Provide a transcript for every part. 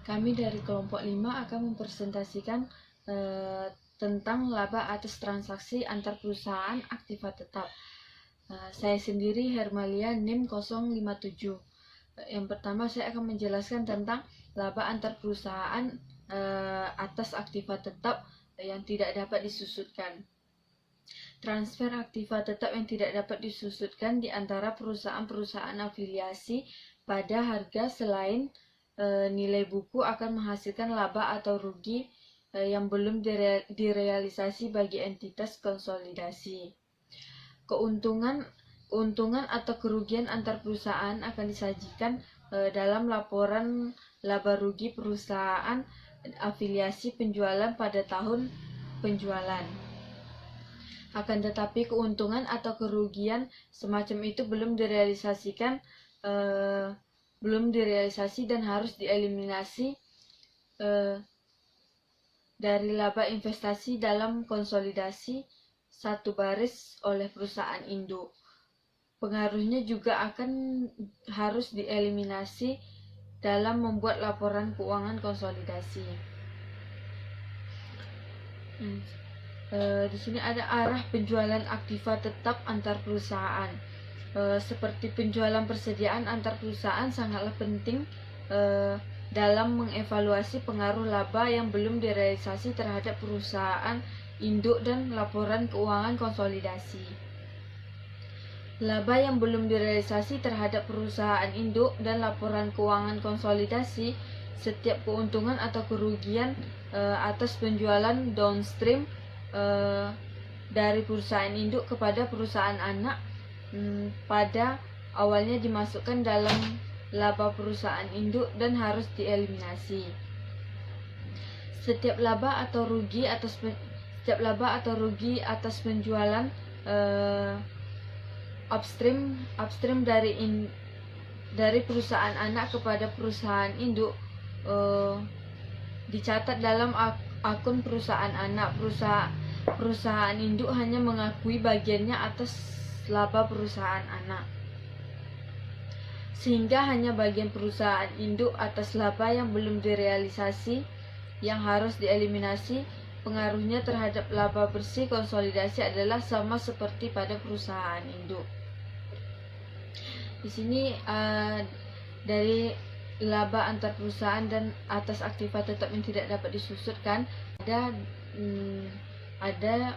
Kami dari kelompok 5 akan mempresentasikan tentang laba atas transaksi antar perusahaan aktiva tetap. Saya sendiri Hermalia NIM 057. Yang pertama saya akan menjelaskan tentang laba antar perusahaan atas aktiva tetap yang tidak dapat disusutkan. Transfer aktiva tetap yang tidak dapat disusutkan di antara perusahaan-perusahaan afiliasi pada harga selain nilai buku akan menghasilkan laba atau rugi yang belum direalisasi bagi entitas konsolidasi. Keuntungan atau kerugian antar perusahaan akan disajikan dalam laporan laba rugi perusahaan afiliasi penjualan pada tahun penjualan. Akan tetapi keuntungan atau kerugian semacam itu belum direalisasi dan harus dieliminasi dari laba investasi dalam konsolidasi satu baris oleh perusahaan induk. Pengaruhnya juga harus dieliminasi dalam membuat laporan keuangan konsolidasi. Di sini ada arah penjualan aktiva tetap antar perusahaan. Seperti penjualan persediaan antar perusahaan sangatlah penting dalam mengevaluasi pengaruh laba yang belum direalisasi terhadap perusahaan induk dan laporan keuangan konsolidasi. Laba yang belum direalisasi terhadap perusahaan induk dan laporan keuangan konsolidasi, setiap keuntungan atau kerugian atas penjualan downstream dari perusahaan induk kepada perusahaan anak pada awalnya dimasukkan dalam laba perusahaan induk dan harus dieliminasi. Setiap laba atau rugi atas penjualan upstream dari perusahaan anak kepada perusahaan induk dicatat dalam akun perusahaan anak. Perusahaan induk hanya mengakui bagiannya atas laba perusahaan anak, sehingga hanya bagian perusahaan induk atas laba yang belum direalisasi yang harus dieliminasi. Pengaruhnya terhadap laba bersih konsolidasi adalah sama seperti pada perusahaan induk. Di sini dari laba antar perusahaan dan atas aktiva tetap yang tidak dapat disusutkan ada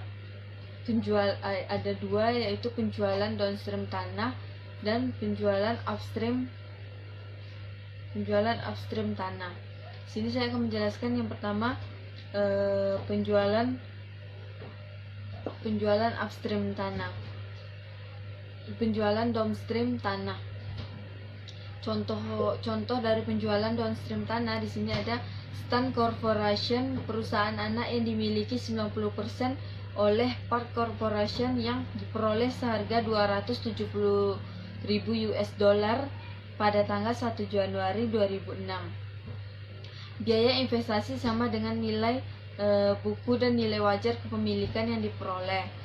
dua, yaitu penjualan downstream tanah dan penjualan upstream tanah. Sini saya akan menjelaskan yang pertama penjualan upstream tanah, penjualan downstream tanah. Contoh dari penjualan downstream tanah di sini ada Stan Corporation, perusahaan anak yang dimiliki 90% oleh Park Corporation yang diperoleh seharga $270.000 pada tanggal 1 Januari 2006. Biaya investasi sama dengan nilai buku dan nilai wajar kepemilikan yang diperoleh.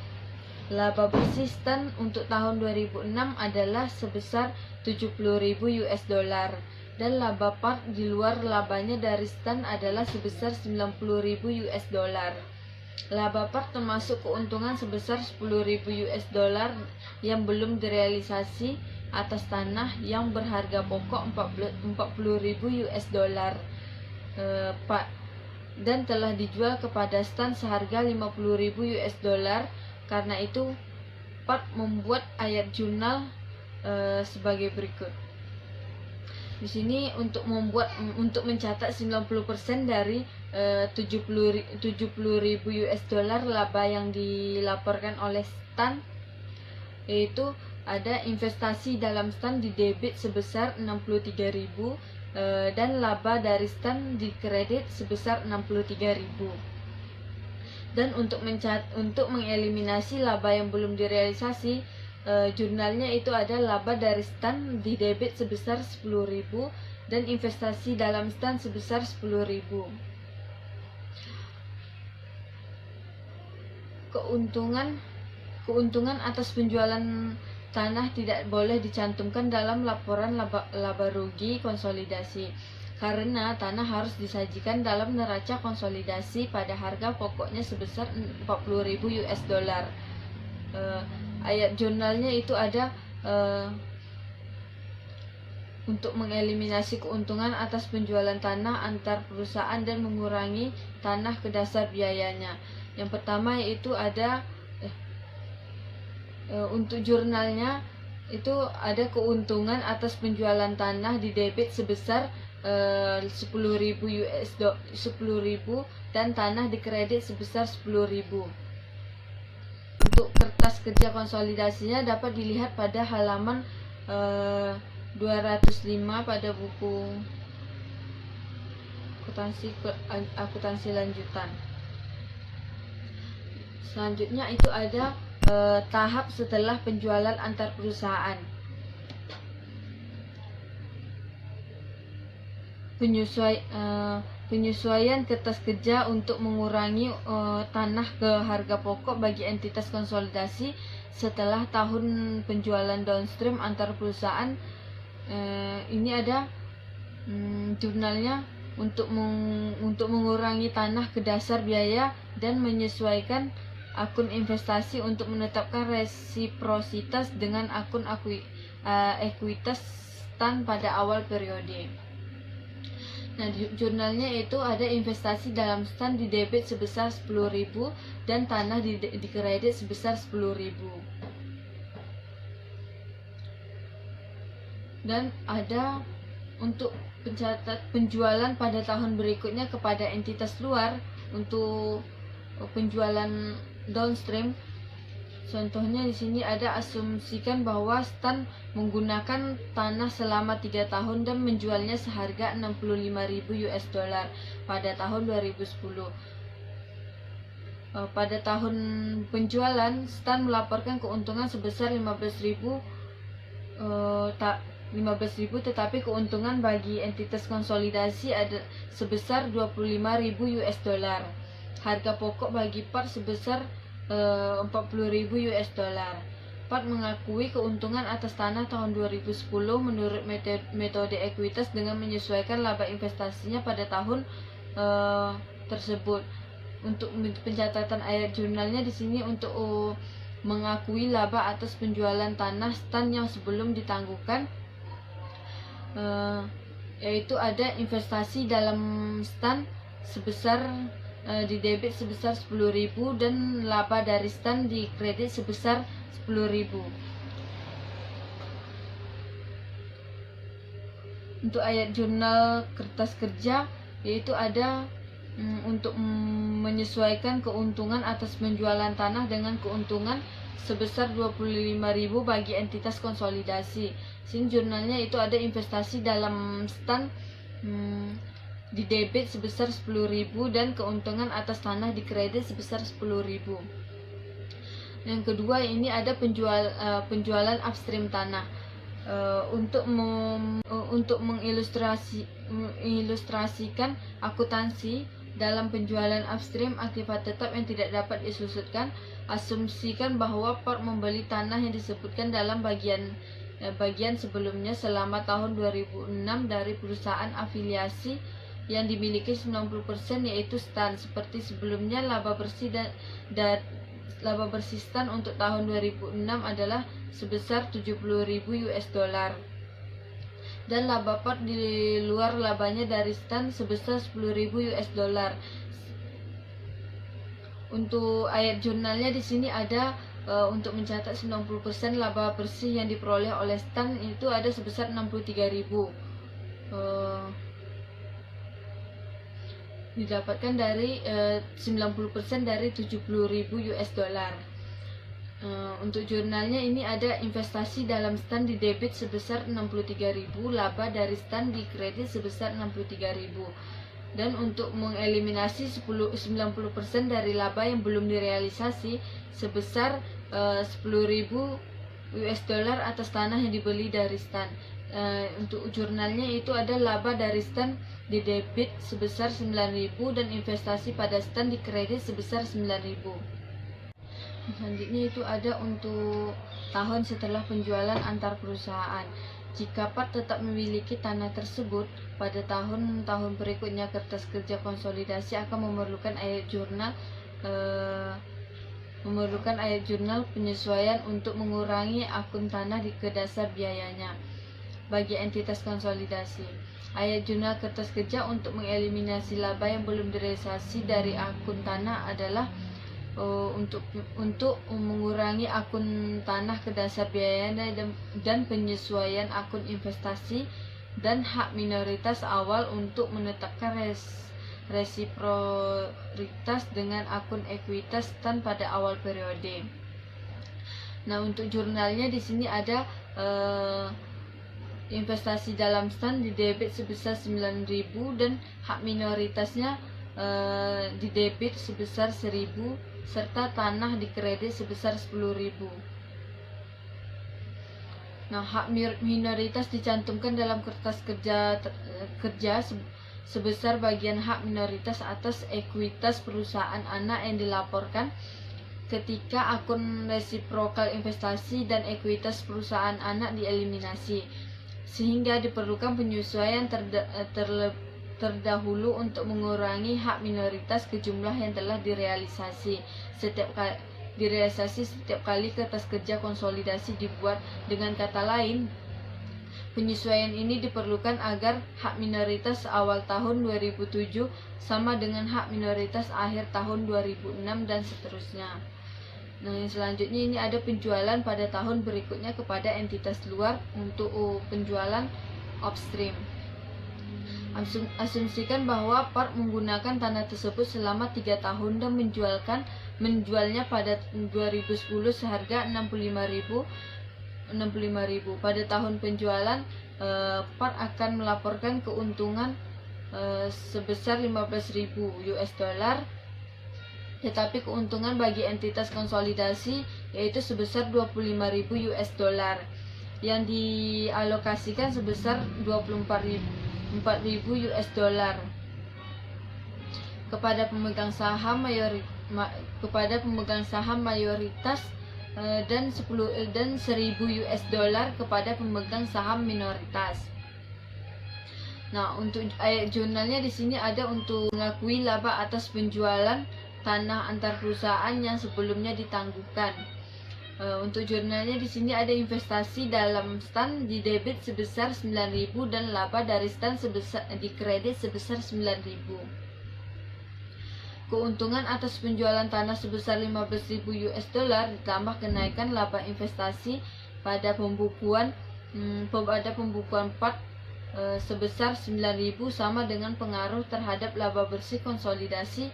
Laba bersih Stan untuk tahun 2006 adalah sebesar $70.000 dan laba Park di luar labanya dari Stan adalah sebesar $90.000. Laba Park termasuk keuntungan sebesar $10.000 yang belum direalisasi atas tanah yang berharga pokok $40.000 dan telah dijual kepada Stan seharga $50.000. Karena itu Park membuat ayat jurnal sebagai berikut. Di sini untuk mencatat 90% dari $70.000 laba yang dilaporkan oleh Stan, yaitu ada investasi dalam Stan di debit sebesar $63.000 dan laba dari Stan di kredit sebesar $63.000. Dan untuk mengeliminasi laba yang belum direalisasi, jurnalnya itu ada laba dari Stan di debit sebesar $10.000 dan investasi dalam Stan sebesar $10.000. Keuntungan atas penjualan tanah tidak boleh dicantumkan dalam laporan laba rugi konsolidasi karena tanah harus disajikan dalam neraca konsolidasi pada harga pokoknya sebesar 40.000 US dollar. Ayat jurnalnya itu ada untuk mengeliminasi keuntungan atas penjualan tanah antar perusahaan dan mengurangi tanah ke dasar biayanya. Yang pertama yaitu ada untuk jurnalnya itu ada keuntungan atas penjualan tanah di debit sebesar 10.000 dan tanah di kredit sebesar 10.000. Untuk kertas kerja konsolidasinya dapat dilihat pada halaman 205 pada buku akuntansi lanjutan. Selanjutnya itu ada tahap setelah penjualan antar perusahaan. Penyesuaian kertas kerja untuk mengurangi tanah ke harga pokok bagi entitas konsolidasi setelah tahun penjualan downstream antar perusahaan. Ini ada jurnalnya untuk mengurangi tanah ke dasar biaya dan menyesuaikan akun investasi untuk menetapkan resiprositas dengan akun ekuitas stand pada awal periode. Nah, jurnalnya itu ada investasi dalam stand di debit sebesar 10.000 dan tanah di kredit sebesar 10.000. Dan ada untuk pencatat penjualan pada tahun berikutnya kepada entitas luar untuk penjualan downstream. Contohnya di sini ada asumsikan bahwa Stan menggunakan tanah selama 3 tahun dan menjualnya seharga 65.000 US dollar pada tahun 2010. Pada tahun penjualan, Stan melaporkan keuntungan sebesar 15.000 tetapi keuntungan bagi entitas konsolidasi ada sebesar 25.000 US dollar. Harga pokok bagi part sebesar 40.000 US dollar. Part mengakui keuntungan atas tanah tahun 2010 menurut metode ekuitas dengan menyesuaikan laba investasinya pada tahun tersebut. Untuk pencatatan ayat jurnalnya di sini untuk mengakui laba atas penjualan tanah Stan yang sebelum ditangguhkan, yaitu ada investasi dalam Stan sebesar di debit sebesar 10.000 dan laba dari Stan di kredit sebesar 10.000. Untuk ayat jurnal kertas kerja yaitu ada untuk menyesuaikan keuntungan atas penjualan tanah dengan keuntungan sebesar 25.000 bagi entitas konsolidasi. Sini jurnalnya itu ada investasi dalam Stan di debit sebesar 10.000 dan keuntungan atas tanah di kredit sebesar 10.000. Yang kedua ini ada penjualan upstream tanah. Untuk mengilustrasikan akuntansi dalam penjualan upstream akibat tetap yang tidak dapat disusutkan, asumsikan bahwa part membeli tanah yang disebutkan dalam bagian sebelumnya selama tahun 2006 dari perusahaan afiliasi yang dimiliki 90% yaitu Stan. Seperti sebelumnya, laba bersih Stan untuk tahun 2006 adalah sebesar 70.000 US dollar. Dan laba part di luar labanya dari Stan sebesar 10.000 US dollar. Untuk ayat jurnalnya di sini ada untuk mencatat 90% laba bersih yang diperoleh oleh Stan itu ada sebesar 63.000. Didapatkan dari 90% dari 70.000 US dollar. Untuk jurnalnya ini ada investasi dalam Stan di debit sebesar 63.000, laba dari Stan di kredit sebesar 63.000. Dan untuk mengeliminasi 90% dari laba yang belum direalisasi sebesar 10.000 US dollar atas tanah yang dibeli dari Stan. Untuk jurnalnya itu ada laba dari Stan di debit sebesar 9.000 dan investasi pada Stan di kredit sebesar 9.000. Selanjutnya itu ada untuk tahun setelah penjualan antar perusahaan. Jika part tetap memiliki tanah tersebut, pada tahun-tahun berikutnya kertas kerja konsolidasi akan memerlukan ayat jurnal penyesuaian untuk mengurangi akun tanah ke dasar biayanya. Bagi entitas konsolidasi, ayat jurnal kertas kerja untuk mengeliminasi laba yang belum direalisasi dari akun tanah adalah untuk mengurangi akun tanah ke dasar biayanya dan penyesuaian akun investasi dan hak minoritas awal untuk menetapkan resiproritas dengan akun ekuitas STAN pada awal periode. Nah, untuk jurnalnya di sini ada investasi dalam STAN di debit sebesar 9.000 dan hak minoritasnya di debit sebesar 1.000 serta tanah di kredit sebesar 10.000. Nah, hak minoritas dicantumkan dalam kertas kerja sebesar bagian hak minoritas atas ekuitas perusahaan anak yang dilaporkan ketika akun resiprokal investasi dan ekuitas perusahaan anak dieliminasi, sehingga diperlukan penyesuaian terdahulu untuk mengurangi hak minoritas ke jumlah yang telah direalisasi setiap kali kertas kerja konsolidasi dibuat. Dengan kata lain, penyesuaian ini diperlukan agar hak minoritas awal tahun 2007 sama dengan hak minoritas akhir tahun 2006 dan seterusnya. Nah, yang selanjutnya ini ada penjualan pada tahun berikutnya kepada entitas luar untuk penjualan upstream. Asumsikan bahwa part menggunakan tanah tersebut selama 3 tahun dan menjualnya pada 2010 seharga 65.000. Pada tahun penjualan, part akan melaporkan keuntungan sebesar 15.000 US dollar, tetapi keuntungan bagi entitas konsolidasi yaitu sebesar 25.000 US dollar yang dialokasikan sebesar 24.000 US dollar kepada pemegang saham mayoritas dan 1.000 US dollar kepada pemegang saham minoritas. Nah, untuk ayat jurnalnya di sini ada untuk mengakui laba atas penjualan tanah antar perusahaan yang sebelumnya ditangguhkan. Untuk jurnalnya di sini ada investasi dalam STAN di debit sebesar 9.000 dan laba dari STAN di kredit sebesar 9.000. Keuntungan atas penjualan tanah sebesar 15.000 US dollar ditambah kenaikan laba investasi pada pembukuan part sebesar 9.000 sama dengan pengaruh terhadap laba bersih konsolidasi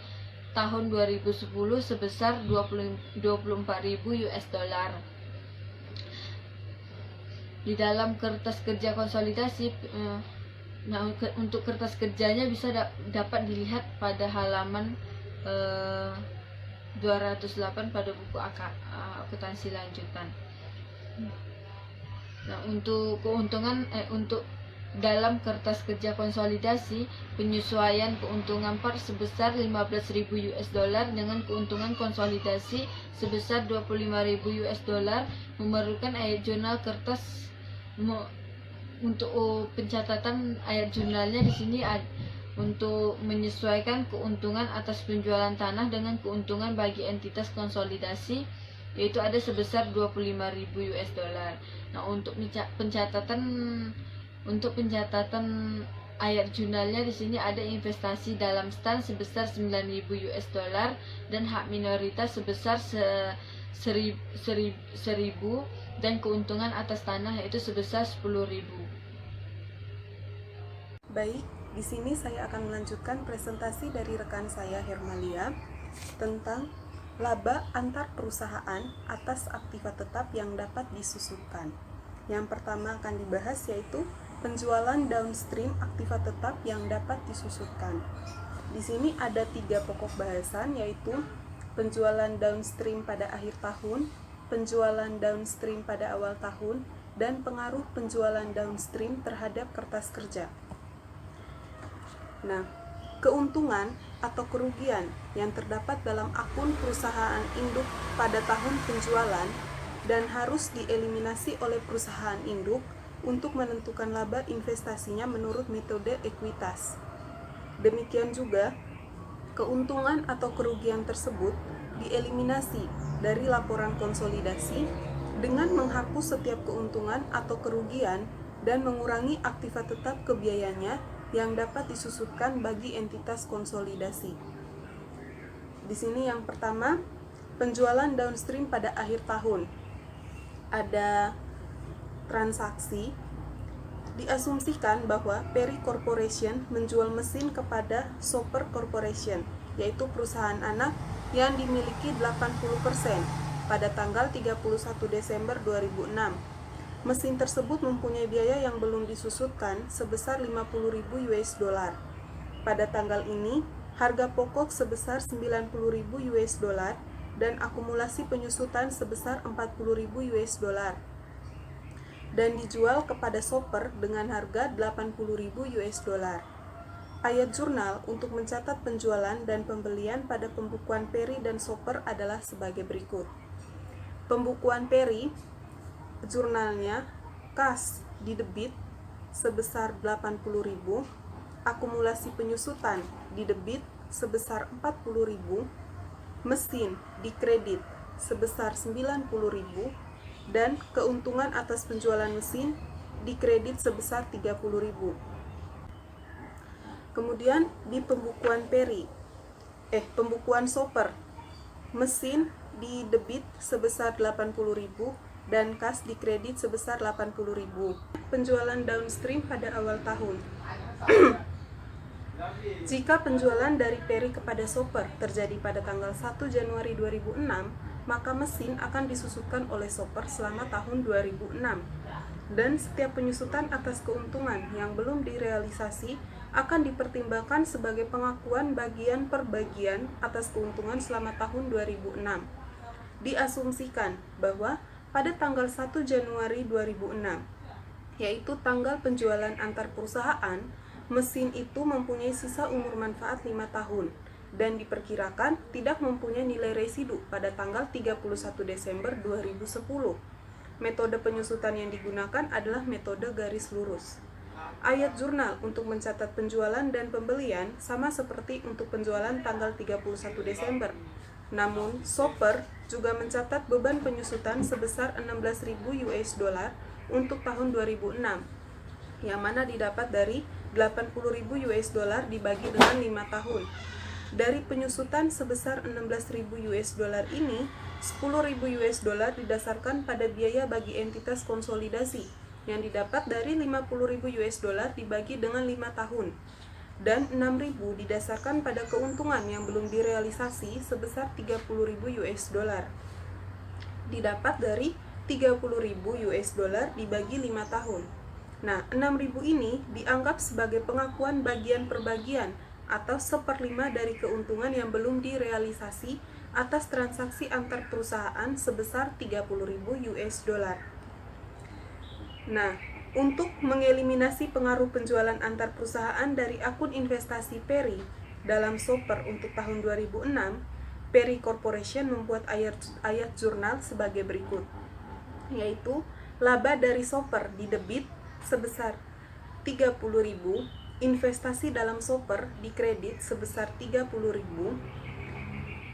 tahun 2010 sebesar 24.000 US dollar. Di dalam kertas kerja konsolidasi, untuk kertas kerjanya bisa dapat dilihat pada halaman 208 pada buku akuntansi lanjutan. Nah, untuk keuntungan untuk dalam kertas kerja konsolidasi, penyesuaian keuntungan part sebesar 15.000 US dollar dengan keuntungan konsolidasi sebesar 25.000 US dollar memerlukan ayat jurnal kertas. Untuk pencatatan ayat jurnalnya di sini untuk menyesuaikan keuntungan atas penjualan tanah dengan keuntungan bagi entitas konsolidasi yaitu ada sebesar 25.000 US dollar. Nah, untuk pencatatan ayat jurnalnya di sini ada investasi dalam STAN sebesar 9.000 US dollar dan hak minoritas sebesar 1.000 dan keuntungan atas tanah yaitu sebesar 10.000. Baik, di sini saya akan melanjutkan presentasi dari rekan saya Hermalia tentang laba antar perusahaan atas aktiva tetap yang dapat disusupkan. Yang pertama akan dibahas yaitu penjualan downstream aktiva tetap yang dapat disusupkan. Di sini ada 3 pokok bahasan yaitu penjualan downstream pada akhir tahun, penjualan downstream pada awal tahun, dan pengaruh penjualan downstream terhadap kertas kerja. Nah, keuntungan atau kerugian yang terdapat dalam akun perusahaan induk pada tahun penjualan dan harus dieliminasi oleh perusahaan induk untuk menentukan laba investasinya menurut metode ekuitas. Demikian juga, keuntungan atau kerugian tersebut dieliminasi dari laporan konsolidasi dengan menghapus setiap keuntungan atau kerugian dan mengurangi aktiva tetap kebiayaannya yang dapat disusutkan bagi entitas konsolidasi. Di sini yang pertama, penjualan downstream pada akhir tahun. Ada transaksi, diasumsikan bahwa Perry Corporation menjual mesin kepada Super Corporation, yaitu perusahaan anak yang dimiliki 80% pada tanggal 31 Desember 2006. Mesin tersebut mempunyai biaya yang belum disusutkan sebesar 50.000 US dollar. Pada tanggal ini, harga pokok sebesar 90.000 US dollar dan akumulasi penyusutan sebesar 40.000 US dollar. Dan dijual kepada Super dengan harga 80.000 US dollar. Ayat jurnal untuk mencatat penjualan dan pembelian pada pembukuan Perry dan Super adalah sebagai berikut. Pembukuan Perry, jurnalnya, kas di debit sebesar 80.000, akumulasi penyusutan di debit sebesar 40.000, mesin di kredit sebesar 90.000, dan keuntungan atas penjualan mesin di kredit sebesar 30.000. Kemudian di pembukuan pembukuan Super, mesin di debit sebesar 80.000 dan kas di kredit sebesar 80.000. Penjualan downstream pada awal tahun. Jika penjualan dari Perry kepada Super terjadi pada tanggal 1 Januari 2006, maka mesin akan disusutkan oleh Super selama tahun 2006. Dan setiap penyusutan atas keuntungan yang belum direalisasi akan dipertimbangkan sebagai pengakuan bagian per bagian atas keuntungan selama tahun 2006. Diasumsikan bahwa pada tanggal 1 Januari 2006, yaitu tanggal penjualan antar perusahaan, mesin itu mempunyai sisa umur manfaat 5 tahun dan diperkirakan tidak mempunyai nilai residu pada tanggal 31 Desember 2010. Metode penyusutan yang digunakan adalah metode garis lurus. Ayat jurnal untuk mencatat penjualan dan pembelian sama seperti untuk penjualan tanggal 31 Desember. Namun, Super juga mencatat beban penyusutan sebesar 16.000 US dollar untuk tahun 2006, yang mana didapat dari 80.000 US dollar dibagi dengan 5 tahun. Dari penyusutan sebesar 16.000 US dollar ini, 10.000 US dollar didasarkan pada biaya bagi entitas konsolidasi yang didapat dari 50.000 US dollar dibagi dengan 5 tahun. Dan 6.000 didasarkan pada keuntungan yang belum direalisasi sebesar 30.000 US dollar. Didapat dari 30.000 US dollar dibagi 5 tahun. Nah, 6.000 ini dianggap sebagai pengakuan bagian per bagian atau 1/5 dari keuntungan yang belum direalisasi atas transaksi antar perusahaan sebesar 30.000 US dollar. Nah, untuk mengeliminasi pengaruh penjualan antar perusahaan dari akun investasi Perry dalam Super untuk tahun 2006, Perry Corporation membuat ayat jurnal sebagai berikut, yaitu laba dari Super di debit sebesar 30.000, investasi dalam Super di kredit sebesar 30.000,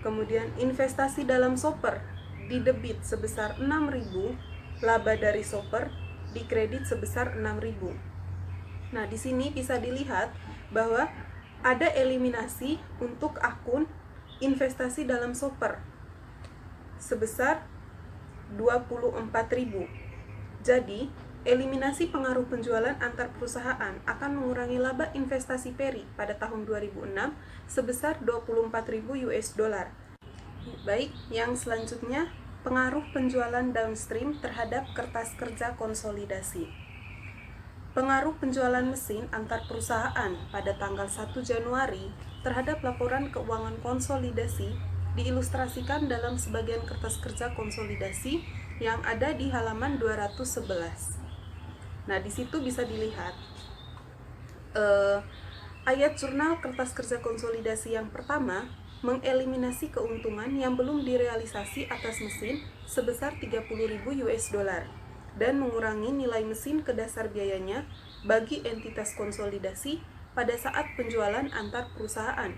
kemudian investasi dalam Super di debit sebesar 6.000, laba dari Super di kredit sebesar 6.000. Nah, di sini bisa dilihat bahwa ada eliminasi untuk akun investasi dalam Super sebesar 24.000. Jadi, eliminasi pengaruh penjualan antar perusahaan akan mengurangi laba investasi Perry pada tahun 2006 sebesar 24.000 US dollar. Baik, yang selanjutnya pengaruh penjualan downstream terhadap kertas kerja konsolidasi. Pengaruh penjualan mesin antar perusahaan pada tanggal 1 Januari terhadap laporan keuangan konsolidasi diilustrasikan dalam sebagian kertas kerja konsolidasi yang ada di halaman 211. Nah, di situ bisa dilihat ayat jurnal kertas kerja konsolidasi yang pertama mengeliminasi keuntungan yang belum direalisasi atas mesin sebesar 30.000 US dollar. dan mengurangi nilai mesin ke dasar biayanya bagi entitas konsolidasi pada saat penjualan antar perusahaan.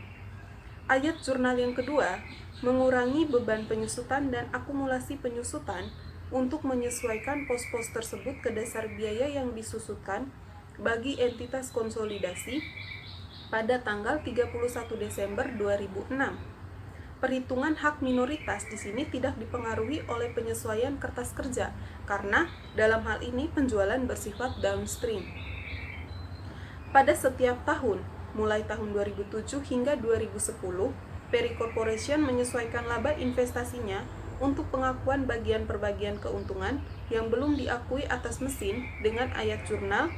Ayat jurnal yang kedua, mengurangi beban penyusutan dan akumulasi penyusutan untuk menyesuaikan pos-pos tersebut ke dasar biaya yang disusutkan bagi entitas konsolidasi pada tanggal 31 Desember 2006. Perhitungan hak minoritas di sini tidak dipengaruhi oleh penyesuaian kertas kerja, karena dalam hal ini penjualan bersifat downstream. Pada setiap tahun, mulai tahun 2007 hingga 2010, Peri Corporation menyesuaikan laba investasinya untuk pengakuan bagian per bagian keuntungan yang belum diakui atas mesin dengan ayat jurnal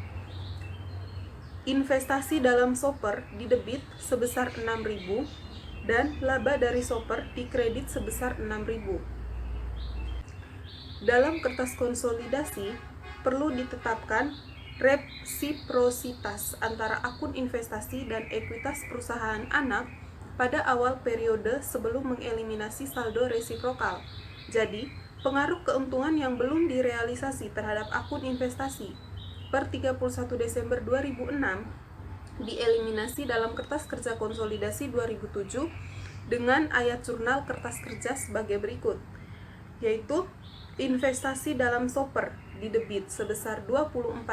investasi dalam shopper didebit sebesar 6.000 dan laba dari shopper dikredit sebesar 6.000. Dalam kertas konsolidasi perlu ditetapkan resiprositas antara akun investasi dan ekuitas perusahaan anak pada awal periode sebelum mengeliminasi saldo resiprokal. Jadi, pengaruh keuntungan yang belum direalisasi terhadap akun investasi per 31 Desember 2006 dieliminasi dalam kertas kerja konsolidasi 2007 dengan ayat jurnal kertas kerja sebagai berikut, yaitu investasi dalam shopper didebit sebesar 24.000,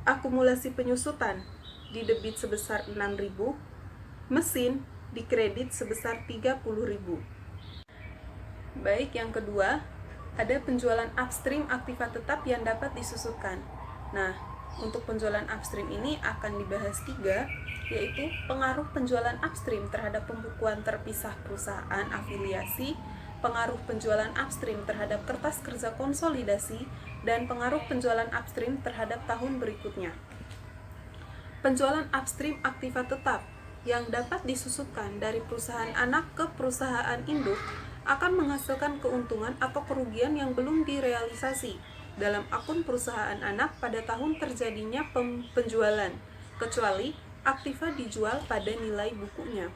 akumulasi penyusutan didebit sebesar 6.000, mesin dikredit sebesar 30.000. Baik, yang kedua, ada penjualan upstream aktiva tetap yang dapat disusutkan. Nah, untuk penjualan upstream ini akan dibahas 3, yaitu pengaruh penjualan upstream terhadap pembukuan terpisah perusahaan afiliasi, pengaruh penjualan upstream terhadap kertas kerja konsolidasi, dan pengaruh penjualan upstream terhadap tahun berikutnya. Penjualan upstream aktiva tetap yang dapat disusutkan dari perusahaan anak ke perusahaan induk akan menghasilkan keuntungan atau kerugian yang belum direalisasi dalam akun perusahaan anak pada tahun terjadinya penjualan, kecuali aktiva dijual pada nilai bukunya.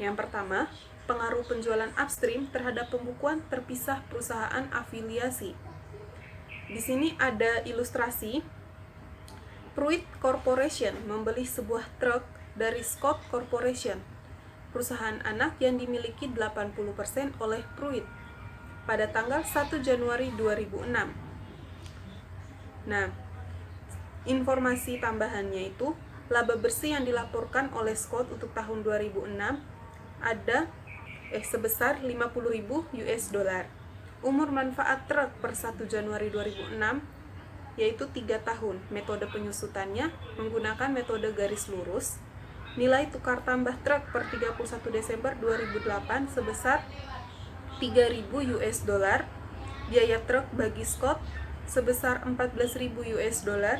Yang pertama, pengaruh penjualan upstream terhadap pembukuan terpisah perusahaan afiliasi. Di sini ada ilustrasi. Pruitt Corporation membeli sebuah truk dari Scott Corporation, perusahaan anak yang dimiliki 80% oleh Pruitt, pada tanggal 1 Januari 2006. Nah, informasi tambahannya itu, laba bersih yang dilaporkan oleh Scott untuk tahun 2006 ada sebesar 50.000 US dollar. Umur manfaat truk per 1 Januari 2006 yaitu 3 tahun. Metode penyusutannya menggunakan metode garis lurus. Nilai tukar tambah truk per 31 Desember 2008 sebesar 3.000 US dollar. Biaya truk bagi Scott sebesar 14.000 US dollar,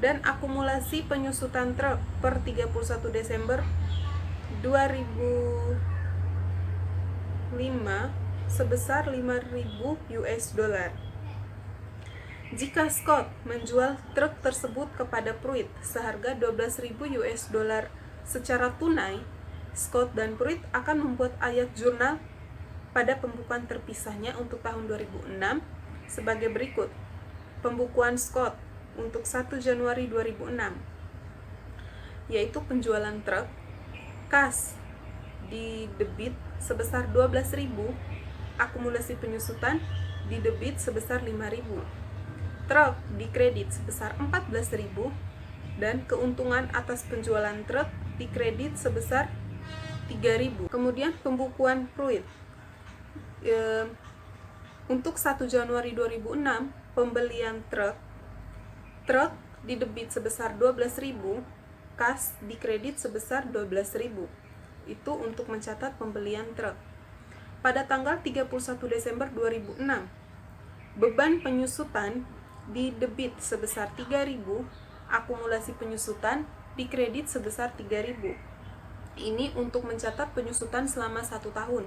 dan akumulasi penyusutan truk per 31 Desember 2005 sebesar 5.000 US dollar. Jika Scott menjual truk tersebut kepada Pruitt seharga 12.000 US dollar secara tunai, Scott dan Pruitt akan membuat ayat jurnal pada pembukuan terpisahnya untuk tahun 2006 sebagai berikut. Pembukuan Scott untuk 1 Januari 2006, yaitu penjualan truk, kas didebit sebesar 12.000, akumulasi penyusutan didebit sebesar 5.000, truk dikredit sebesar 14.000, dan keuntungan atas penjualan truk dikredit sebesar 3.000. Kemudian pembukuan Pruitt untuk 1 Januari 2006, pembelian truk didebit sebesar 12.000, kas dikredit sebesar 12.000. Itu untuk mencatat pembelian truk. Pada tanggal 31 Desember 2006, beban penyusutan didebit sebesar 3.000, akumulasi penyusutan dikredit sebesar 3.000. Ini untuk mencatat penyusutan selama 1 tahun.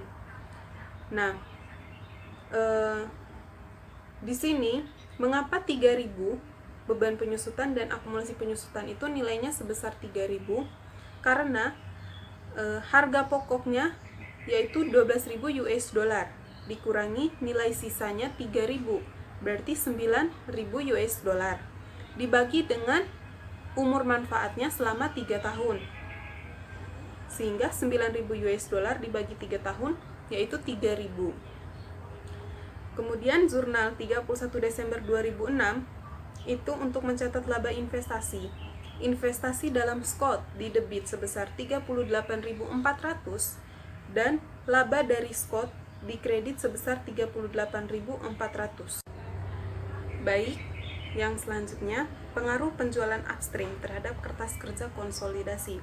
Nah, di sini mengapa 3.000 beban penyusutan dan akumulasi penyusutan itu nilainya sebesar 3.000? Karena harga pokoknya yaitu 12.000 US dollar dikurangi nilai sisanya 3.000 berarti 9.000 US dollar. Dibagi dengan umur manfaatnya selama 3 tahun. Sehingga 9.000 US dollar dibagi 3 tahun yaitu 3.000. Kemudian jurnal 31 Desember 2006 itu untuk mencatat laba investasi. Investasi dalam Scott didebit sebesar 38.400 dan laba dari Scott dikredit sebesar 38.400. Baik, yang selanjutnya pengaruh penjualan upstream terhadap kertas kerja konsolidasi.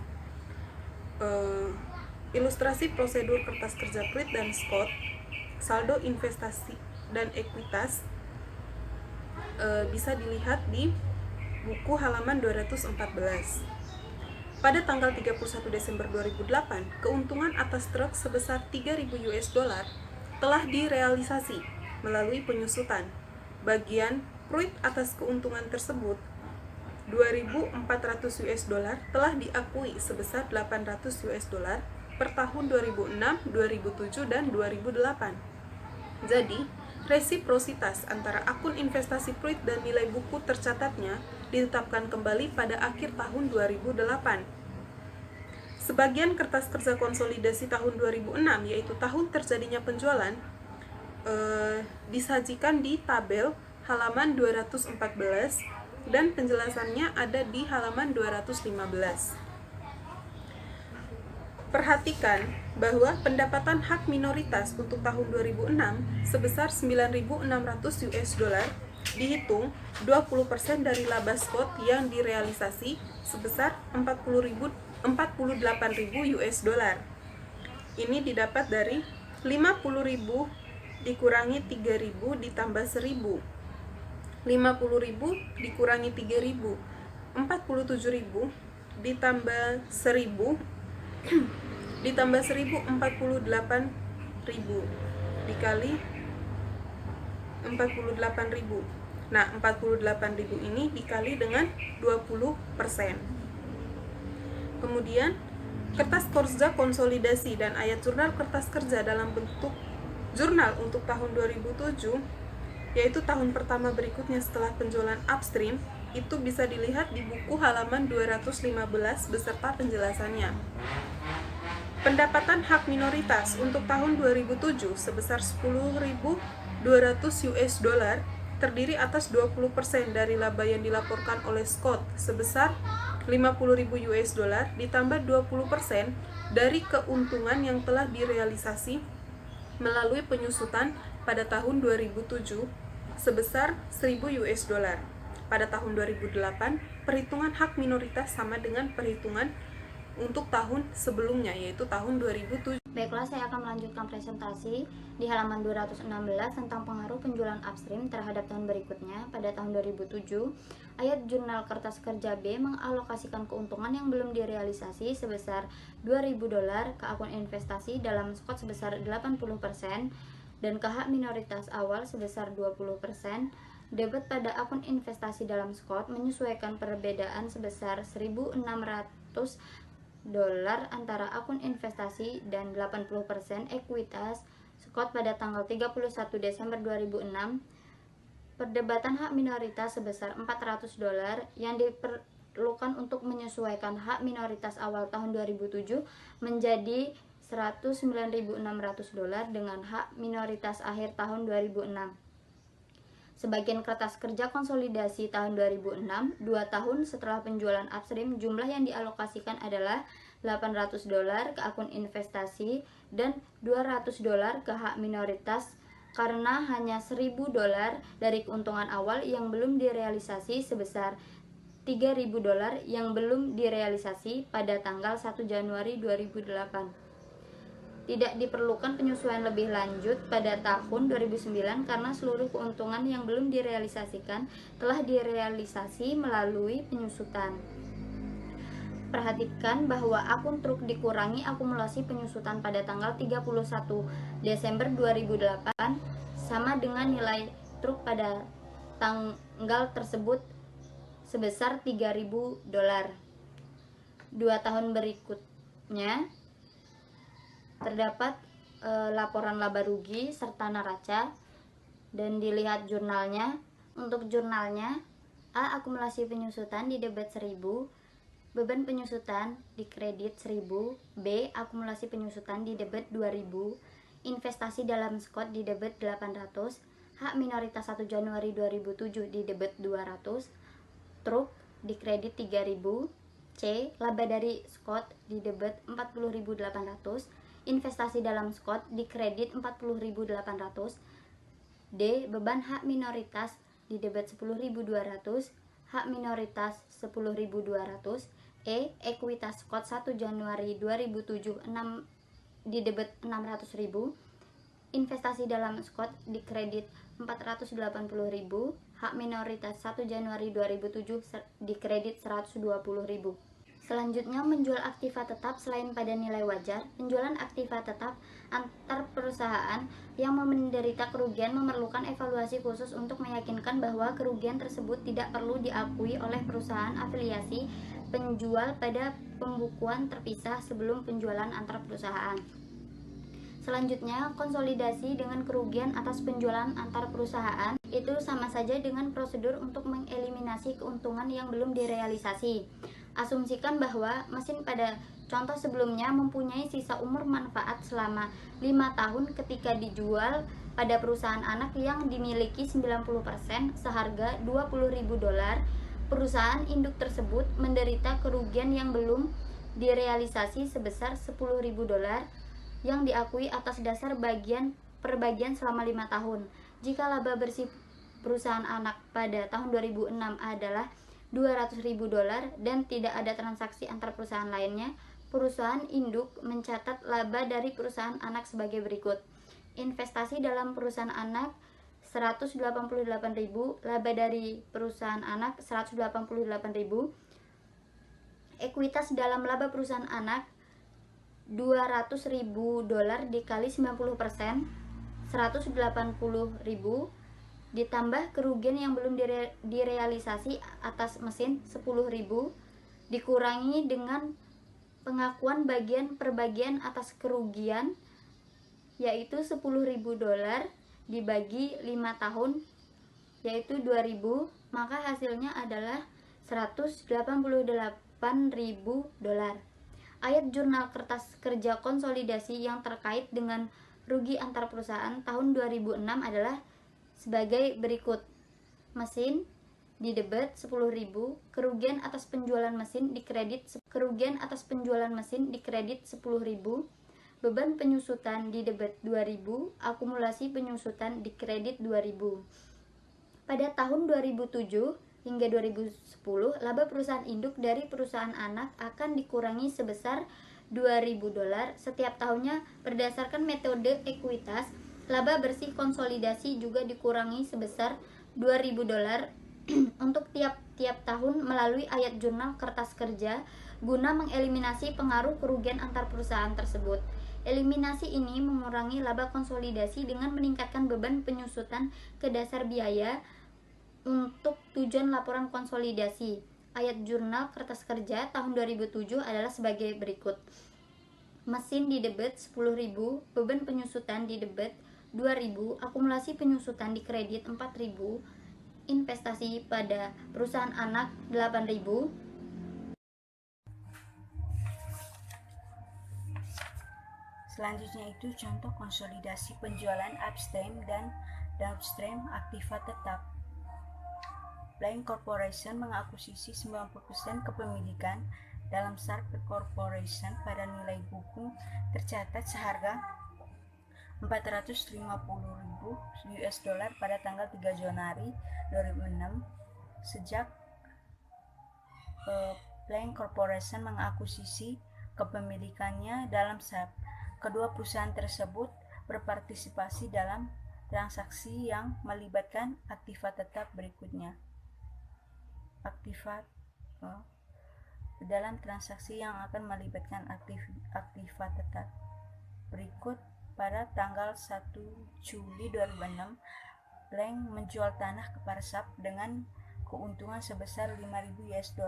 Ilustrasi prosedur kertas kerja Pruitt dan Scott, saldo investasi dan ekuitas bisa dilihat di buku halaman 214. Pada tanggal 31 Desember 2008, keuntungan atas truk sebesar 3.000 US dollar telah direalisasi melalui penyusutan. Bagian Pruitt atas keuntungan tersebut 2.400 US dollar telah diakui sebesar 800 US dollar per tahun 2006, 2007, dan 2008. Jadi, resiprositas antara akun investasi Pruitt dan nilai buku tercatatnya ditetapkan kembali pada akhir tahun 2008. Sebagian kertas kerja konsolidasi tahun 2006, yaitu tahun terjadinya penjualan, disajikan di tabel halaman 214 dan penjelasannya ada di halaman 215. Perhatikan bahwa pendapatan hak minoritas untuk tahun 2006 sebesar 9.600 US dollar dihitung 20% dari laba Scott yang direalisasi sebesar 48.000 US dollar. Ini didapat dari 50.000 dikurangi 3.000 ditambah 1.000. 50.000 dikurangi 3.000, 47.000 ditambah 1.000 ditambah 1.000, 48.000 dikali 48.000. Nah, 48.000 ini dikali dengan 20%. Kemudian kertas kerja konsolidasi dan ayat jurnal kertas kerja dalam bentuk jurnal untuk tahun 2007, yaitu tahun pertama berikutnya setelah penjualan upstream, itu bisa dilihat di buku halaman 215 beserta penjelasannya. Pendapatan hak minoritas untuk tahun 2007 sebesar 10.200 US dollar terdiri atas 20% dari laba yang dilaporkan oleh Scott sebesar 50.000 US dollar ditambah 20% dari keuntungan yang telah direalisasi melalui penyusutan pada tahun 2007 sebesar 1.000 US dollar. Pada tahun 2008, perhitungan hak minoritas sama dengan perhitungan untuk tahun sebelumnya, yaitu tahun 2007. Baiklah, saya akan melanjutkan presentasi di halaman 216 tentang pengaruh penjualan upstream terhadap tahun berikutnya. Pada tahun 2007, ayat jurnal kertas kerja B mengalokasikan keuntungan yang belum direalisasi sebesar 2.000 dolar ke akun investasi dalam Scott sebesar 80% dan ke hak minoritas awal sebesar 20%. Debit pada akun investasi dalam Scott menyesuaikan perbedaan sebesar 1.600 dolar antara akun investasi dan 80% ekuitas Scott pada tanggal 31 Desember 2006. Perdebatan hak minoritas sebesar 400 dolar yang diperlukan untuk menyesuaikan hak minoritas awal tahun 2007 menjadi 109.600 dolar dengan hak minoritas akhir tahun 2006. Sebagian kertas kerja konsolidasi tahun 2006, 2 tahun setelah penjualan upstream, jumlah yang dialokasikan adalah 800 dolar ke akun investasi dan 200 dolar ke hak minoritas karena hanya 1.000 dolar dari keuntungan awal yang belum direalisasi sebesar 3.000 dolar yang belum direalisasi pada tanggal 1 Januari 2008. Tidak diperlukan penyesuaian lebih lanjut pada tahun 2009 karena seluruh keuntungan yang belum direalisasikan telah direalisasi melalui penyusutan. Perhatikan bahwa akun truk dikurangi akumulasi penyusutan pada tanggal 31 Desember 2008 sama dengan nilai truk pada tanggal tersebut sebesar 3.000 dolar. 2 tahun berikutnya terdapat laporan laba rugi serta neraca dan dilihat jurnalnya. Untuk jurnalnya, A. Akumulasi penyusutan di debit 1000, beban penyusutan di kredit 1000. B. Akumulasi penyusutan di debit 2000, investasi dalam skot di debit 800, hak minoritas 1 Januari 2007 di debit 200, truk di kredit 3000. C. Laba dari skot di debit 40.800, investasi dalam skot di kredit 40.800. D. Beban hak minoritas di debit 10.200, hak minoritas 10.200. E. Ekuitas skot 1 Januari 2007 di debit 600.000, investasi dalam skot di kredit 480.000, hak minoritas 1 Januari 2007 di kredit 120.000. Selanjutnya, menjual aktiva tetap selain pada nilai wajar. Penjualan aktiva tetap antar perusahaan yang menderita kerugian memerlukan evaluasi khusus untuk meyakinkan bahwa kerugian tersebut tidak perlu diakui oleh perusahaan afiliasi penjual pada pembukuan terpisah sebelum penjualan antar perusahaan. Selanjutnya, konsolidasi dengan kerugian atas penjualan antar perusahaan itu sama saja dengan prosedur untuk mengeliminasi keuntungan yang belum direalisasi. Asumsikan bahwa mesin pada contoh sebelumnya mempunyai sisa umur manfaat selama 5 tahun ketika dijual pada perusahaan anak yang dimiliki 90% seharga $20.000. Perusahaan induk tersebut menderita kerugian yang belum direalisasi sebesar $10.000 yang diakui atas dasar bagian per bagian selama 5 tahun. Jika laba bersih perusahaan anak pada tahun 2006 adalah $200.000 dan tidak ada transaksi antar perusahaan lainnya, perusahaan induk mencatat laba dari perusahaan anak sebagai berikut. Investasi dalam perusahaan anak 188.000, laba dari perusahaan anak 188.000. Ekuitas dalam laba perusahaan anak $200.000 dikali 90%, 180.000, ditambah kerugian yang belum direalisasi atas mesin 10.000, dikurangi dengan pengakuan bagian per bagian atas kerugian, yaitu $10.000 dibagi 5 tahun, yaitu 2.000, maka hasilnya adalah $188.000. Ayat jurnal kertas kerja konsolidasi yang terkait dengan rugi antar perusahaan tahun 2006 adalah sebagai berikut. Mesin di debit 10.000, kerugian atas penjualan mesin di kredit 10.000, beban penyusutan di debit 2.000, akumulasi penyusutan di kredit 2.000. Pada tahun 2007 hingga 2010, laba perusahaan induk dari perusahaan anak akan dikurangi sebesar $2.000 setiap tahunnya berdasarkan metode ekuitas. Laba bersih konsolidasi juga dikurangi sebesar $2.000 untuk tiap-tiap tahun melalui ayat jurnal kertas kerja guna mengeliminasi pengaruh kerugian antar perusahaan tersebut. Eliminasi ini mengurangi laba konsolidasi dengan meningkatkan beban penyusutan ke dasar biaya untuk tujuan laporan konsolidasi. Ayat jurnal kertas kerja tahun 2007 adalah sebagai berikut. Mesin di debit 10.000, beban penyusutan di debit 2.000, akumulasi penyusutan di kredit 4.000, investasi pada perusahaan anak 8.000. Selanjutnya itu contoh konsolidasi penjualan upstream dan downstream aktiva tetap. Blank Corporation mengakuisisi 90% kepemilikan dalam Sharp Corporation pada nilai buku tercatat seharga $450.000 pada tanggal 3 Januari 2006. Sejak Blank Corporation mengakuisisi kepemilikannya dalam Sharp, kedua perusahaan tersebut berpartisipasi dalam transaksi yang melibatkan aktiva tetap berikutnya. Dalam transaksi yang akan melibatkan aktiva tetap berikut, pada tanggal 1 Juli 2006, Blank menjual tanah kepada Sharp dengan keuntungan sebesar $5.000.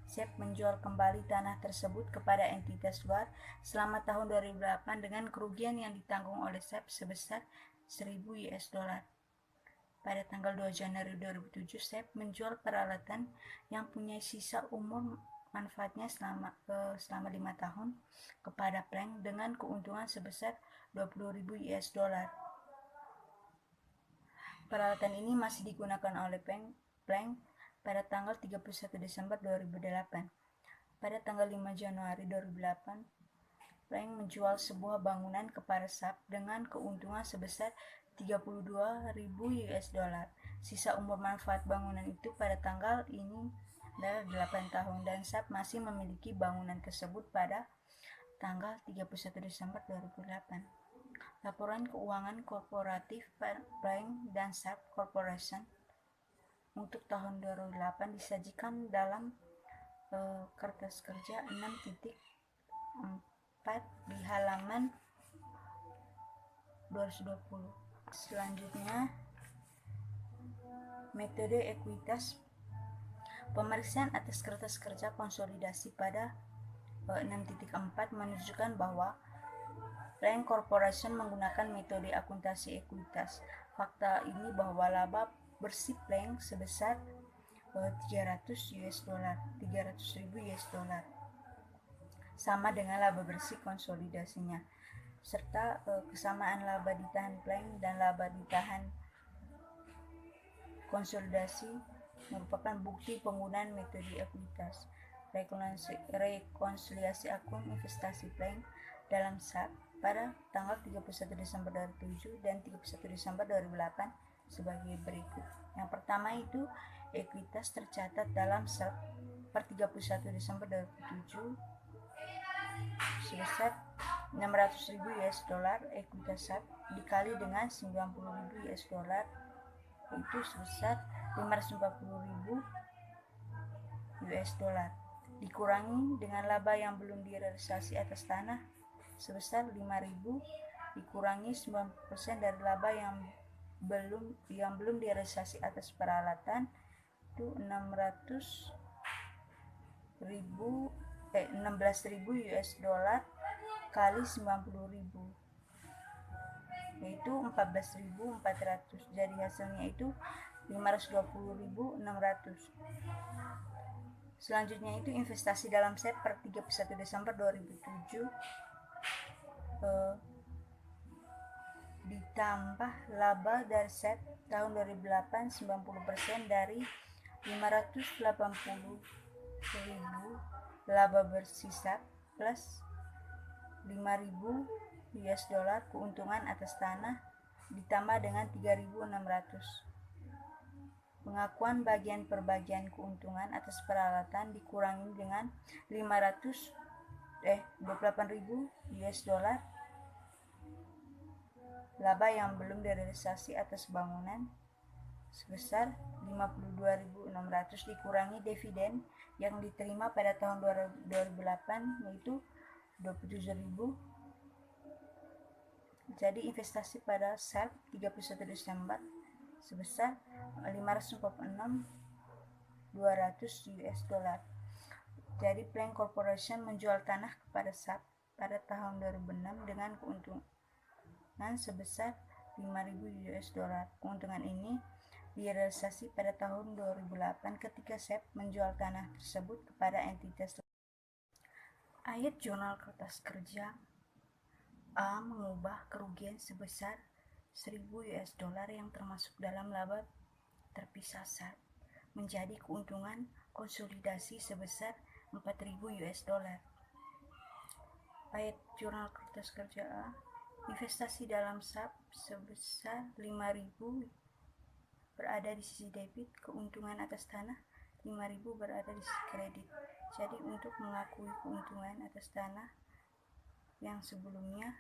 Sharp menjual kembali tanah tersebut kepada entitas luar selama tahun 2008 dengan kerugian yang ditanggung oleh Sharp sebesar $1.000. pada tanggal 2 Januari 2007, SEP menjual peralatan yang punya sisa umur manfaatnya selama 5 tahun kepada Planck dengan keuntungan sebesar 20.000 US dollar. Peralatan ini masih digunakan oleh Planck pada tanggal 31 Desember 2008. Pada tanggal 5 Januari 2008, Planck menjual sebuah bangunan kepada SAP dengan keuntungan sebesar 32.000 US dollar. Sisa umur manfaat bangunan itu pada tanggal ini adalah 8 tahun dan SAP masih memiliki bangunan tersebut pada tanggal 31 Desember 2008. Laporan keuangan korporatif Planck dan SAP Corporation untuk tahun 2008 disajikan dalam kertas kerja 6.4 di halaman 220. Selanjutnya, metode ekuitas. Pemeriksaan atas kertas kerja konsolidasi pada 6.4 menunjukkan bahwa Planck Corporation menggunakan metode akuntansi ekuitas. Fakta ini bahwa laba bersih Planck sebesar 300.000 US dollar sama dengan laba bersih konsolidasinya, serta kesamaan laba ditahan Planck dan laba ditahan konsolidasi merupakan bukti penggunaan metode ekuitas. Rekonsiliasi akun investasi Planck dalam SAP pada tanggal 31 Desember 2007 dan 31 Desember 2008 sebagai berikut. Yang pertama itu ekuitas tercatat dalam SAP per 31 Desember 2007 sebesar 600.000 US dollar. Ekuitas SAP dikali dengan 90.000 US dollar itu sebesar 540.000 US dollar dikurangi dengan laba yang belum direalisasi atas tanah sebesar 5.000 dikurangi 90% dari laba yang belum direalisasi atas peralatan itu 16.000 US dollar kali 90.000 yaitu 14.400. Jadi hasilnya itu 520.600. Selanjutnya itu investasi dalam SEP per 31 Desember 2007 ditambah laba dari SEP tahun 2008 90% dari 580.000 laba bersih SAP plus 5.000 US dollar keuntungan atas tanah ditambah dengan 3.600. Pengakuan bagian per bagian keuntungan atas peralatan dikurangi dengan 28.000 US dollar laba yang belum direalisasi atas bangunan sebesar 52.600 dikurangi dividen yang diterima pada tahun 2008 yaitu 27.000. Jadi investasi pada SAP 31 Desember sebesar 546.200 US dollar. Jadi Planck Corporation menjual tanah kepada SAP pada tahun 2006 dengan keuntungan sebesar 5.000 US dollar. Keuntungan ini direalisasi pada tahun 2008 ketika SAP menjual tanah tersebut kepada entitas. Ayat jurnal kertas kerja. A mengubah kerugian sebesar 1.000 US dollar yang termasuk dalam laba terpisah SAP menjadi keuntungan konsolidasi sebesar 4.000 US dollar. Ayat jurnal kertas kerja A. Investasi dalam SAP sebesar 5.000 berada di sisi debit, keuntungan atas tanah 5.000 berada di sisi kredit. Jadi untuk mengakui keuntungan atas tanah yang sebelumnya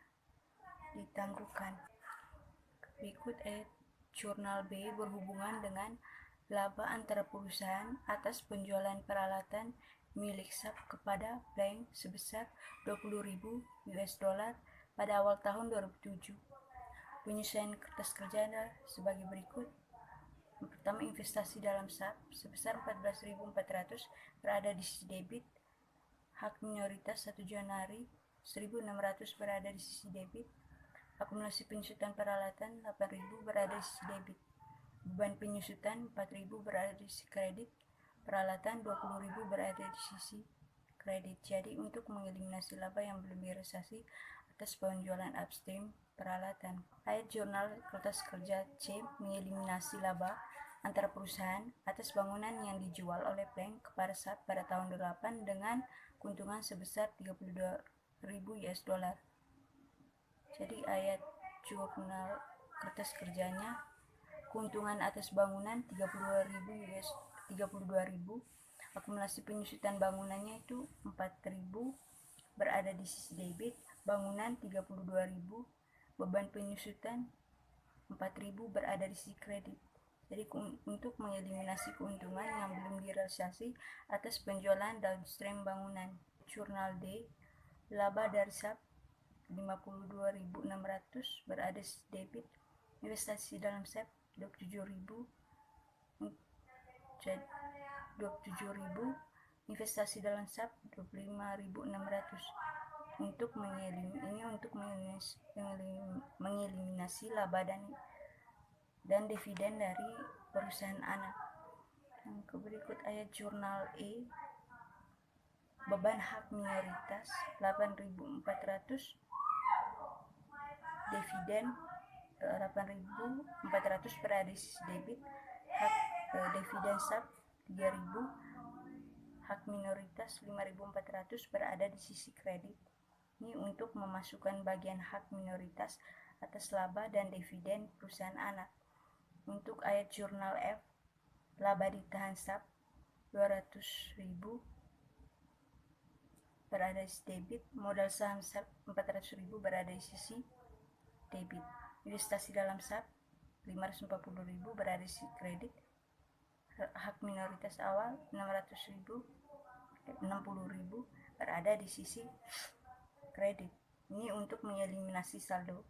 ditangguhkan. Berikut ayat jurnal B berhubungan dengan laba antara perusahaan atas penjualan peralatan milik SAP kepada Planck sebesar 20.000 US dollar pada awal tahun 2007. Penyesuaian kertas kerja sebagai berikut. Yang pertama, investasi dalam SAP sebesar 14.400 berada di sisi debit. Hak minoritas 1 Januari 1.600 berada di sisi debit. Akumulasi penyesuaian peralatan 8.000 berada di sisi debit. beban penyusutan 4.000 berada di sisi kredit, peralatan 20.000 berada di sisi kredit. Jadi untuk mengeliminasi laba yang belum direalisasi atas penjualan upstream peralatan. Ayat jurnal kertas kerja C mengeliminasi laba antara perusahaan atas bangunan yang dijual oleh Plank kepada SAP pada tahun 8 dengan keuntungan sebesar 32.000 US dollar. Jadi ayat jurnal kertas kerjanya, keuntungan atas bangunan 32.000, akumulasi penyusutan bangunannya itu 4.000 berada di sisi debit, bangunan 32.000, beban penyusutan 4.000 berada di sisi kredit. Jadi untuk mengeliminasi keuntungan yang belum direalisasi atas penjualan downstream bangunan. Jurnal D, laba dari SAP 52.600 berada di debit, investasi dalam SAP 27.000, investasi dalam SAP 25.600. Untuk mengeliminasi laba dan dividen dari perusahaan anak. Yang berikut ayat jurnal E, beban hak minoritas 8.400, dividen 8.400 berada di sisi debit, hak dividen SAP 3.000, hak minoritas 5.400 berada di sisi kredit. Ini untuk memasukkan bagian hak minoritas atas laba dan dividen perusahaan anak. Untuk ayat jurnal F, laba ditahan SAP 200.000 berada di sisi debit, modal saham SAP 400.000 berada di sisi debit, investasi dalam SAP 540.000 berada di sisi kredit, hak minoritas awal 60.000 berada di sisi kredit. Ini untuk mengeliminasi saldo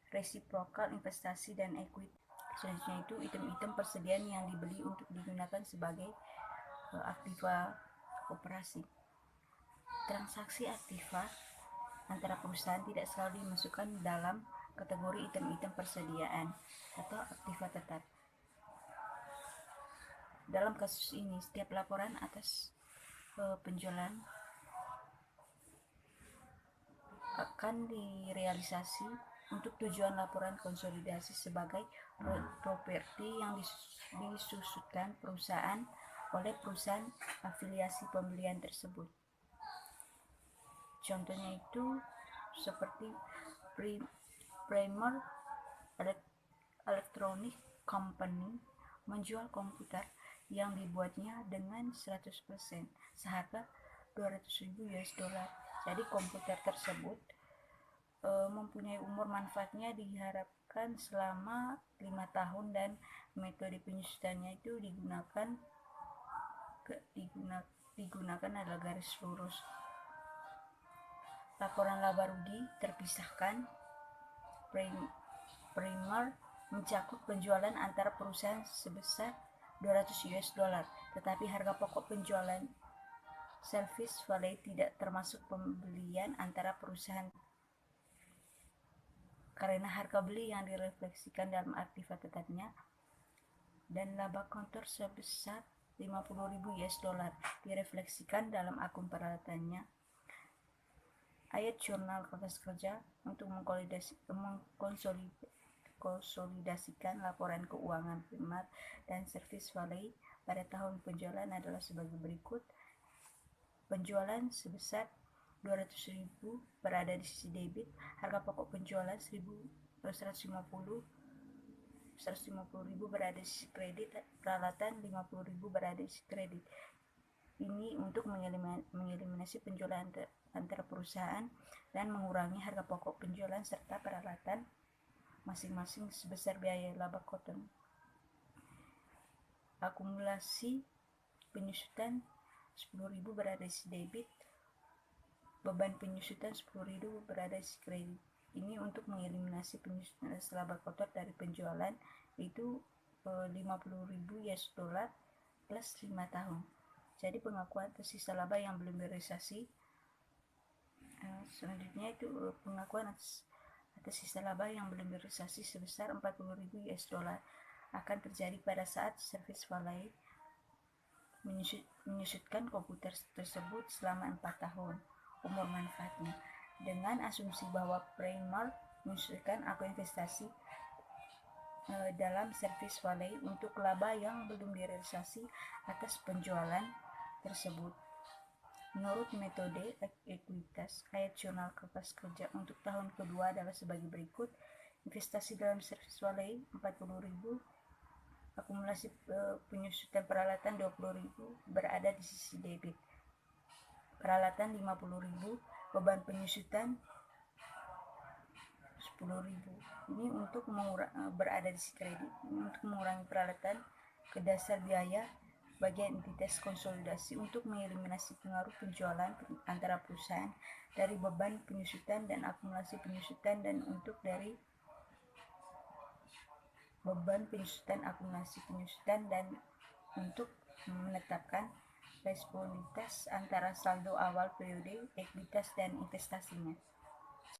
resiprokal investasi dan equity. Selanjutnya itu item-item persediaan yang dibeli untuk digunakan sebagai aktiva operasi. Transaksi aktiva antara perusahaan tidak selalu dimasukkan dalam kategori item-item persediaan atau aktiva tetap. Dalam kasus ini, setiap laporan atas penjualan akan direalisasi untuk tujuan laporan konsolidasi sebagai properti yang disusutkan perusahaan oleh perusahaan afiliasi pembelian tersebut. Contohnya itu seperti Primer Electronic Company menjual komputer yang dibuatnya dengan 100% seharga 200.000 US dollar. Jadi komputer tersebut mempunyai umur manfaatnya diharapkan selama 5 tahun dan metode penyusutannya itu digunakan adalah garis lurus. Laporan laba rugi terpisahkan. Primer mencakup penjualan antara perusahaan sebesar 200 US dollar, tetapi harga pokok penjualan Service Valley tidak termasuk pembelian antara perusahaan karena harga beli yang direfleksikan dalam aktiva tetapnya, dan laba kantor sebesar 50.000 US dollar direfleksikan dalam akun peralatannya. Ayat jurnal kertas kerja untuk mengkonsolidasikan laporan keuangan Primer dan Service Valley pada tahun penjualan adalah sebagai berikut. Penjualan sebesar 200.000 berada di sisi debit, harga pokok penjualan 150.000 berada di sisi kredit, peralatan 50.000 berada di sisi kredit. Ini untuk mengeliminasi penjualan antara perusahaan dan mengurangi harga pokok penjualan serta peralatan masing-masing sebesar biaya laba cotton. Akumulasi penyusutan 10.000 berada di sisi debit, beban penyusutan 10.000 berada di sisi kredit. Ini untuk mengeliminasi penyusutan laba kotor dari penjualan, itu 50.000 US dollar plus 5 tahun. Jadi pengakuan tersisa laba yang belum direalisasi. Selanjutnya itu pengakuan atas sisa laba yang belum direalisasi sebesar 40.000 US dollar. akan terjadi pada saat Service Valley menyusutkan komputer tersebut selama 4 tahun umur manfaatnya, dengan asumsi bahwa Primark menyusutkan akun investasi dalam Service Valley untuk laba yang belum direalisasi atas penjualan tersebut. Menurut metode ekuitas, ayat jurnal kertas kerja untuk tahun kedua adalah sebagai berikut. Investasi dalam Service Valley 40.000, akumulasi penyusutan peralatan 20.000 berada di sisi debit. Peralatan 50.000, beban penyusutan 10.000. Ini untuk berada di sisi kredit. Untuk mengurangi peralatan ke dasar biaya bagian entitas konsolidasi untuk mengeliminasi pengaruh penjualan antara perusahaan dari beban penyusutan dan akumulasi penyusutan, dan untuk dari beban penyusutan, akumulasi penyusutan, dan untuk menetapkan responsibilitas antara saldo awal periode, ekuitas, dan investasinya.